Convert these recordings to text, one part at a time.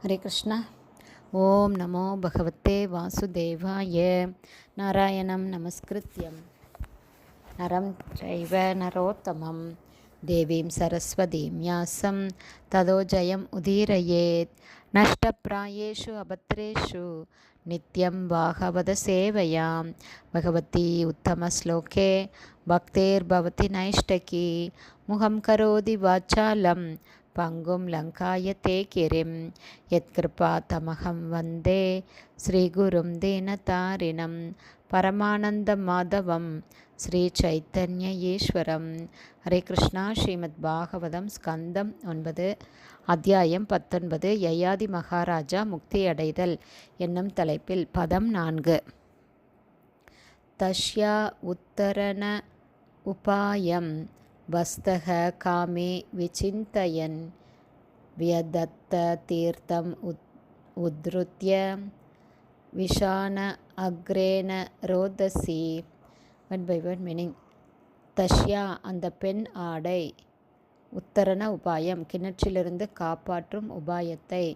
ஹரே கிருஷ்ணா. ஓம் நமோ பகவத்தே வாசுதேவாய. நாராயணம் நமஸ்கிருத்யம் நரம் சைவ நரோத்தமம் தேவீம் சரஸ்வதீம் யாசம் ததோ ஜயம் உதீரயேத். நஷ்டப்ராயேஷு அபத்ரேஷு நித்யம் பாகவத சேவையாம் பகவதி உத்தமஸ்லோகே பக்தேர்பவதி நைஷ்டகி. முகம் கரோதி வாச்சாலம் பங்கும் லங்காயத்தே கிரிம் யத்கிருபா தமகம் வந்தே ஸ்ரீகுரும் தீனதாரிணம் பரமானந்த மாதவம் ஸ்ரீ சைத்தன்ய ஈஸ்வரம். ஹரே கிருஷ்ணா. ஸ்ரீமத் பாகவதம் ஸ்கந்தம் 9 அத்தியாயம் 19 யயாதி மகாராஜா முக்தியடைதல் என்னும் தலைப்பில் பதம் 4. தஸ்யா உத்தரண உபாயம் வஸ்தக காமே விசிந்தயன் வியதத்த தீர்த்தம் உத்ருத்ய விஷான அக்ரேன ரோதசி. One by one meaning. தஷ்யா அந்த பெண் ஆடை, உத்தரண உபாயம் கிணற்றிலிருந்து காப்பாற்றும் உபாயத்தை,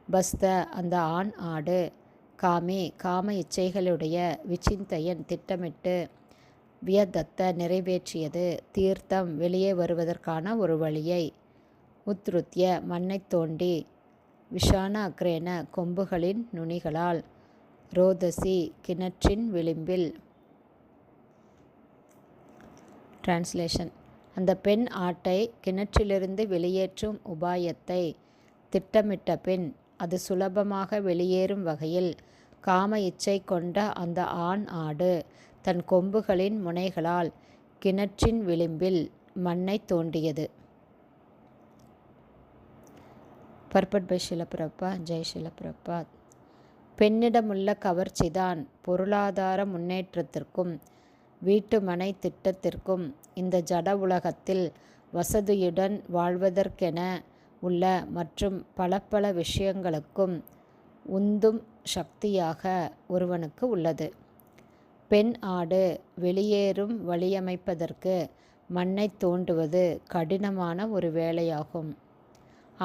பஸ்த அந்த ஆண் ஆடு, காமே காம இச்சைகளுடைய, விசிந்தயன் திட்டமிட்டு, வியதத்த நிறைவேற்றியது, தீர்த்தம் வெளியே வருவதற்கான ஒரு வழியை, உத்ருத்ய மண்ணை தோண்டி, விஷான அக்ரேன கொம்புகளின் நுனிகளால், ரோதசி கிணற்றின் விளிம்பில். டிரான்ஸ்லேஷன். அந்த பெண் ஆட்டை கிணற்றிலிருந்து வெளியேற்றும் உபாயத்தை திட்டமிட்ட பின் அது சுலபமாக வெளியேறும் வகையில் காம இச்சை கொண்ட அந்த ஆண் ஆடு தன் கொம்புகளின் முனைகளால் கிணற்றின் விளிம்பில் மண்ணை தோண்டியது. பர்பட் பை ஷில பிரபாத். ஜெய் ஷில பிரபாத். பெண்ணிடமுள்ள கவர்ச்சிதான் பொருளாதார முன்னேற்றத்திற்கும் வீட்டு மனை திட்டத்திற்கும் இந்த ஜட உலகத்தில் வசதியுடன் வாழ்வதற்கென உள்ள மற்றும் பல பல விஷயங்களுக்கும் உந்தும் சக்தியாக ஒருவனுக்கு உள்ளது. பெண் ஆடு வெளியேறும் வழியமைப்பதற்கு மண்ணை தோண்டுவது கடினமான ஒரு வேலையாகும்.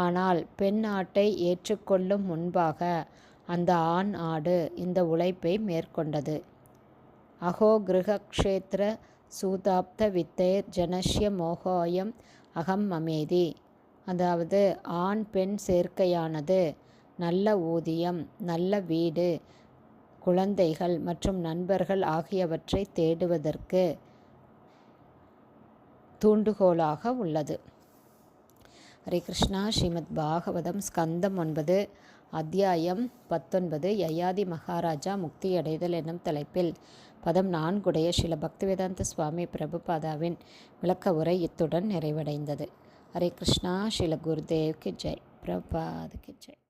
ஆனால் பெண் ஆட்டை ஏற்றுக்கொள்ளும் முன்பாக அந்த ஆண் ஆடு இந்த உழைப்பை மேற்கொண்டது. அஹோ கிருஹக்ஷேத்திர சூதாப்த வித்தேர் ஜனஷ்ய மோகோயம் அகம் மமேதி. அதாவது ஆண் பெண் சேர்க்கையானது நல்ல ஊதியம், நல்ல வீடு, குழந்தைகள் மற்றும் நண்பர்கள் ஆகியவற்றை தேடுவதற்கு தூண்டுகோலாக உள்ளது. ஹரே கிருஷ்ணா. ஸ்ரீமத் பாகவதம் ஸ்கந்தம் 9 அத்தியாயம் 19 யயாதி மகாராஜா முக்தியடைதல் என்னும் தலைப்பில் பதம் 4 ஸ்ரீல பக்திவேதாந்த சுவாமி பிரபுபாதாவின் விளக்க உரை இத்துடன் நிறைவடைந்தது. ஹரே கிருஷ்ணா. ஸ்ரீல குருதேவ் கி ஜெய். பிரபுபாத் கி ஜெய்.